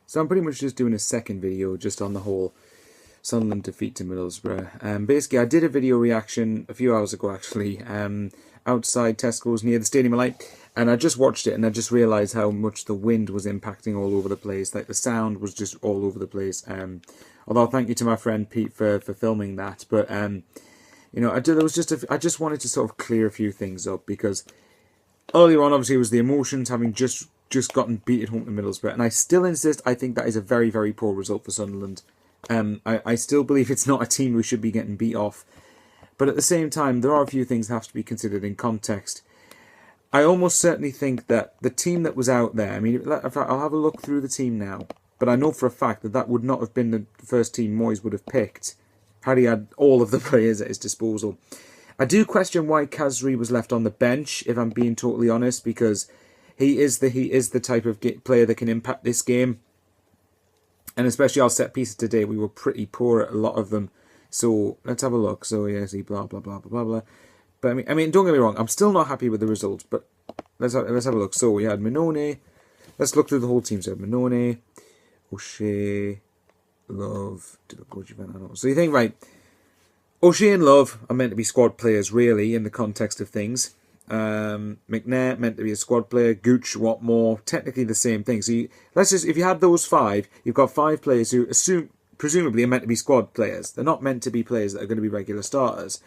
So I'm pretty much just doing a second video just on the whole Sunderland defeat to Middlesbrough. Basically, I did a video reaction a few hours ago, actually, outside Tesco's near the Stadium of Light, and I just watched it and I just realised how much the wind was impacting all over the place. Like, the sound was just all over the place. Although, thank you to my friend Pete for filming that. But, you know, I just wanted to sort of clear a few things up, because earlier on, obviously, it was the emotions, having just gotten beat at home to Middlesbrough, and I still insist, I think that is a very, very poor result for Sunderland. I still believe it's not a team we should be getting beat off, but at the same time, there are a few things that have to be considered in context. I almost certainly think that the team that was out there, I mean, I'll have a look through the team now, but I know for a fact that that would not have been the first team Moyes would have picked had he had all of the players at his disposal. I do question why Khazri was left on the bench, if I'm being totally honest, because he is the type of player that can impact this game. And especially our set pieces today, we were pretty poor at a lot of them. So let's have a look. So yeah, see, blah blah blah blah blah blah. But I mean, don't get me wrong, I'm still not happy with the results. But let's have a look. So we had Minone. Let's look through the whole team. So Minone, O'Shea, Love, so you think, right? O'Shea and Love are meant to be squad players, really, in the context of things. McNair meant to be a squad player. Gooch, Watmore, technically the same thing. So if you had those five, you've got five players who presumably are meant to be squad players. They're not meant to be players that are going to be regular starters.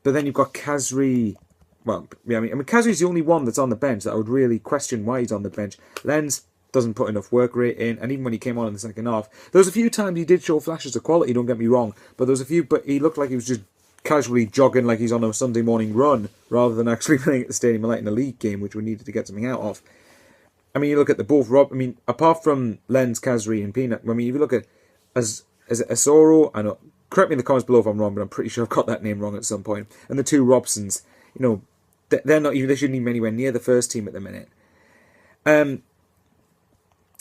But then you've got Khazri. Well, yeah, I mean, Khazri's the only one that's on the bench that I would really question why he's on the bench. Lenz doesn't put enough work rate in, and even when he came on in the second half, there was a few times he did show flashes of quality. Don't get me wrong, but there was a few. But he looked like he was just casually jogging like he's on a Sunday morning run, rather than actually playing at the Stadium of Light in a league game, which we needed to get something out of. I mean, you look at the both Rob. I mean, apart from Lenz, Khazri, and Peanut. I mean, if you look at as Asoro, I know. Correct me in the comments below if I'm wrong, but I'm pretty sure I've got that name wrong at some point. And the two Robsons, you know, they're not even. They shouldn't even be anywhere near the first team at the minute.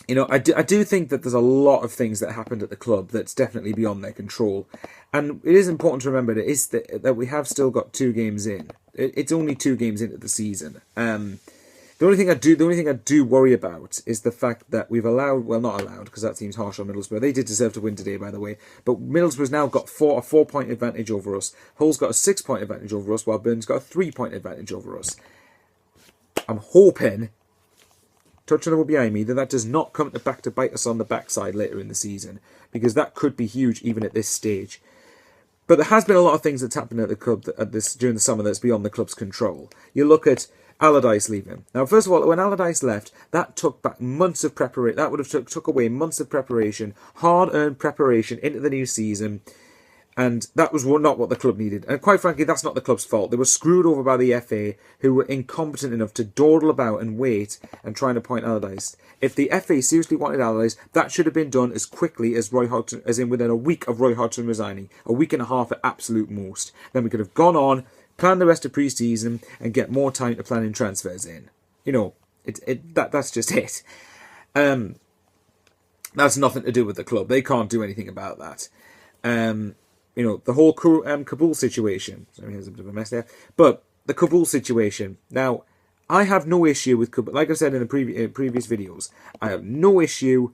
You know, I do think that there's a lot of things that happened at the club that's definitely beyond their control. And it is important to remember that we have still got 2 games in. It's only 2 games into the season. The only thing I do worry about is the fact that we've allowed, well, not allowed, because that seems harsh on Middlesbrough. They did deserve to win today, by the way. But Middlesbrough's now got a 4-point advantage over us. Hull's got a 6-point advantage over us, while Burn's got a 3-point advantage over us. I'm hoping, touching the wood behind me, that does not come back to bite us on the backside later in the season, because that could be huge even at this stage. But there has been a lot of things that's happened at the club during the summer that's beyond the club's control. You look at Allardyce leaving. Now, first of all, when Allardyce left, that took back months of preparation. That would have took away months of preparation, hard-earned preparation into the new season. And that was not what the club needed. And quite frankly, that's not the club's fault. They were screwed over by the FA, who were incompetent enough to dawdle about and wait and try and appoint Allardyce. If the FA seriously wanted Allardyce, that should have been done as quickly as Roy Hodgson, as in within a week of Roy Hodgson resigning. A week and a half at absolute most. Then we could have gone on, planned the rest of pre-season, and get more time to planning transfers in. You know, that's just it. That's nothing to do with the club. They can't do anything about that. You know, the whole Kabul situation. Sorry, here's a bit of a mess there. But the Kabul situation. Now, I have no issue with Kabul. Like I said in the previous videos, I have no issue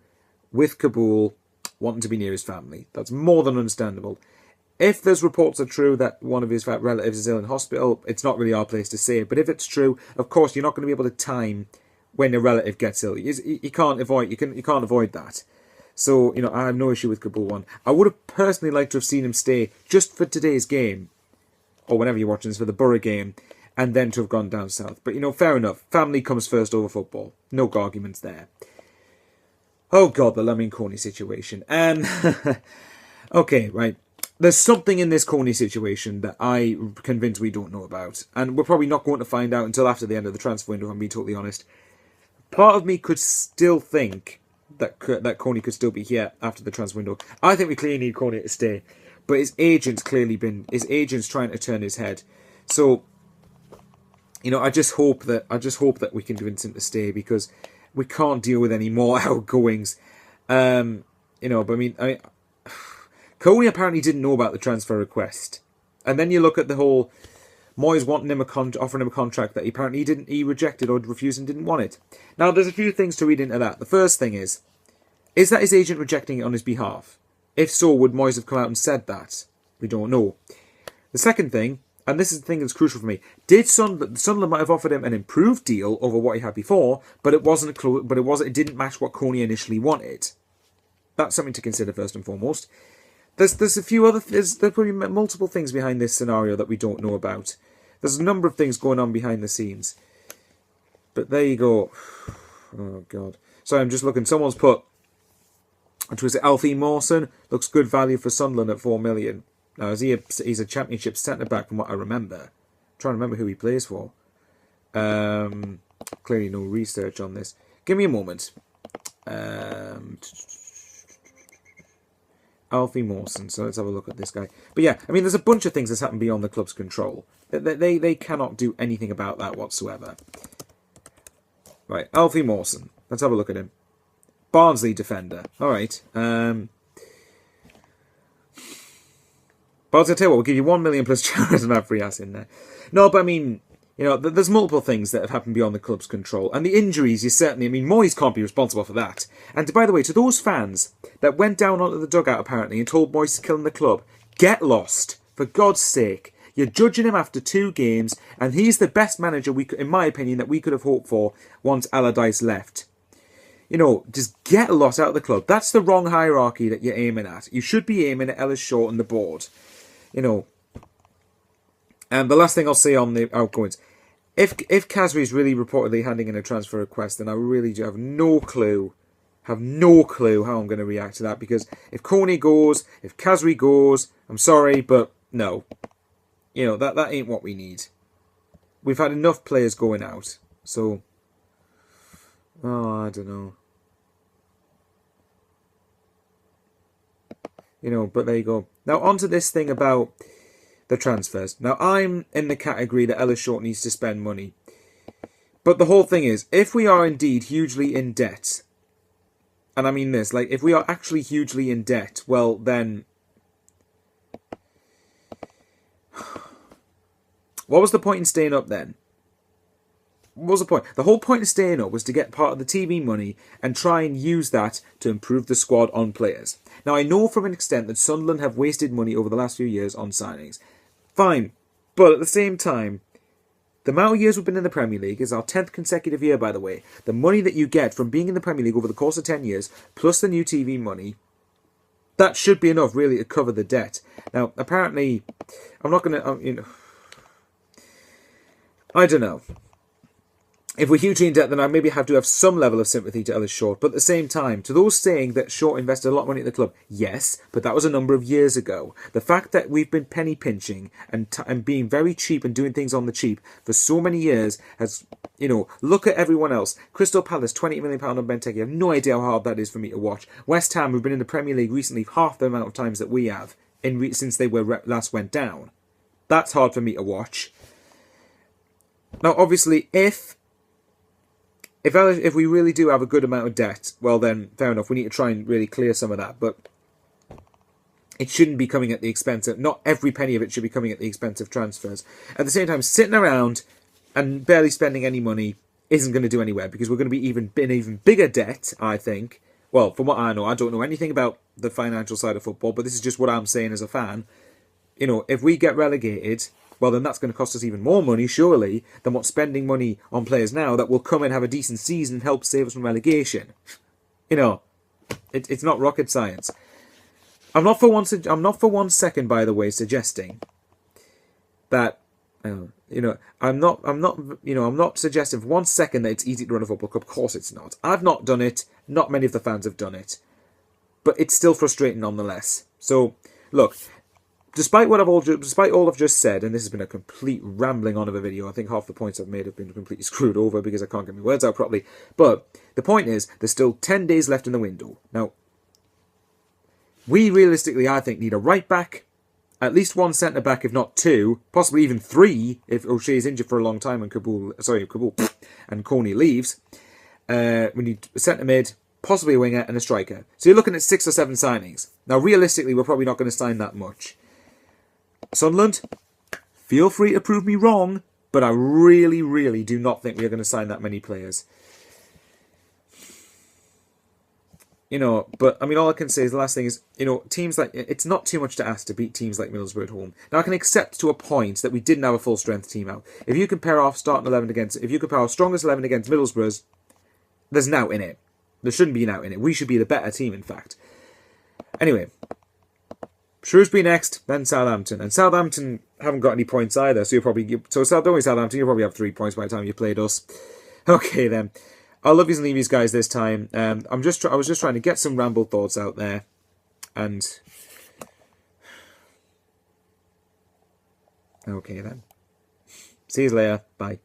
with Kabul wanting to be near his family. That's more than understandable. If those reports are true that one of his relatives is ill in hospital, it's not really our place to say. But if it's true, of course, you're not going to be able to time when a relative gets ill. You can't avoid that. So, you know, I have no issue with Kabul 1. I would have personally liked to have seen him stay just for today's game, or whenever you're watching this, for the Borough game, and then to have gone down south. But, you know, fair enough. Family comes first over football. No arguments there. Oh, God, the Lamine Coney situation. Okay, right. There's something in this Coney situation that I'm convinced we don't know about. And we're probably not going to find out until after the end of the transfer window, if I'm being totally honest. Part of me could still think that Coney could still be here after the transfer window. I think we clearly need Coney to stay, but his agent's trying to turn his head. So, you know, I just hope that we can convince him to stay, because we can't deal with any more outgoings. You know, but I mean, Coney apparently didn't know about the transfer request, and then you look at the whole Moyes wanting him offering him a contract that he rejected or refused and didn't want it. Now, there's a few things to read into that. The first thing is, Is that his agent rejecting it on his behalf? If so, would Moyes have come out and said that? We don't know. The second thing, and this is the thing that's crucial for me, did Sunderland might have offered him an improved deal over what he had before, but it didn't match what Coney initially wanted. That's something to consider first and foremost. There's a few other there's probably multiple things behind this scenario that we don't know about. There's a number of things going on behind the scenes. But there you go. Oh god. Sorry, I'm just looking. Someone's put, which was Alfie Mawson, looks good value for Sunderland at 4 million. Now, he's a Championship centre-back from what I remember. I'm trying to remember who he plays for. Clearly no research on this. Give me a moment. Alfie Mawson. So let's have a look at this guy. But yeah, I mean, there's a bunch of things that's happened beyond the club's control. They cannot do anything about that whatsoever. Right, Alfie Mawson. Let's have a look at him. Barnsley defender. All right. But I was going to tell you what, we'll give you 1 million plus Jared and have free ass in there. No, but I mean, you know, there's multiple things that have happened beyond the club's control. And the injuries, you certainly, I mean, Moyes can't be responsible for that. And by the way, to those fans that went down onto the dugout apparently and told Moyes to kill the club, get lost. For God's sake. You're judging him after 2 games, and he's the best manager, in my opinion, that we could have hoped for once Allardyce left. You know, just get lost out of the club. That's the wrong hierarchy that you're aiming at. You should be aiming at Ellis Short and the board. You know, and the last thing I'll say on the outgoings, if Kazri's really reportedly handing in a transfer request, then I really do have no clue how I'm going to react to that, because if Coney goes, if Kazri goes, I'm sorry, but no. You know, that ain't what we need. We've had enough players going out, so, I don't know. You know, but there you go. Now, on to this thing about the transfers. Now, I'm in the category that Ellis Short needs to spend money. But the whole thing is, if we are indeed hugely in debt, and I mean this, like, if we are actually hugely in debt, well, then what was the point in staying up then? What was the point? The whole point of staying up was to get part of the TV money and try and use that to improve the squad on players. Now, I know from an extent that Sunderland have wasted money over the last few years on signings. Fine. But at the same time, the amount of years we've been in the Premier League is our 10th consecutive year, by the way. The money that you get from being in the Premier League over the course of 10 years, plus the new TV money, that should be enough, really, to cover the debt. Now, apparently, I'm not going to... I don't know. If we're hugely in debt, then I maybe have to have some level of sympathy to Ellis Short. But at the same time, to those saying that Short invested a lot of money at the club, yes, but that was a number of years ago. The fact that we've been penny pinching and being very cheap and doing things on the cheap for so many years has, you know, look at everyone else. Crystal Palace, £20 million on Benteke. I have no idea how hard that is for me to watch. West Ham, who've been in the Premier League recently half the amount of times that we have since they were last went down. That's hard for me to watch. Now, obviously, if we really do have a good amount of debt, well then, fair enough, we need to try and really clear some of that, but it shouldn't be coming at the expense of, not every penny of it should be coming at the expense of transfers. At the same time, sitting around and barely spending any money isn't going to do anywhere, because we're going to be in even bigger debt, I think. Well, from what I know, I don't know anything about the financial side of football, but this is just what I'm saying as a fan. You know, if we get relegated, well, then that's going to cost us even more money, surely, than what's spending money on players now that will come and have a decent season and help save us from relegation. You know, it's not rocket science. I'm not for one second, by the way, suggesting that, you know, I'm not suggesting for 1 second that it's easy to run a football club. Of course it's not. I've not done it. Not many of the fans have done it. But it's still frustrating nonetheless. So, look, Despite all I've just said, and this has been a complete rambling on of a video, I think half the points I've made have been completely screwed over because I can't get my words out properly. But the point is, there's still 10 days left in the window. Now, we realistically, I think, need a right back, at least one centre back, if not 2, possibly even 3, if O'Shea is injured for a long time and Kabul and Coney leaves. We need a centre mid, possibly a winger and a striker. So you're looking at 6 or 7 signings. Now, realistically, we're probably not going to sign that much. Sunderland, feel free to prove me wrong, but I really, really do not think we are going to sign that many players. you know, but I mean, all I can say is the last thing is, you know, teams like, it's not too much to ask to beat teams like Middlesbrough at home. Now, I can accept to a point that we didn't have a full strength team out. If you compare our starting 11 against, if you compare our strongest 11 against Middlesbrough's, there's an out in it. There shouldn't be an out in it. We should be the better team, in fact. Anyway, Shrewsbury next, then Southampton. And Southampton haven't got any points either, so you'll probably... don't worry, Southampton, you'll probably have 3 points by the time you played us. Okay, then. I'll love yous and leave yous guys this time. I was just trying to get some ramble thoughts out there. And... okay, then. See you later. Bye.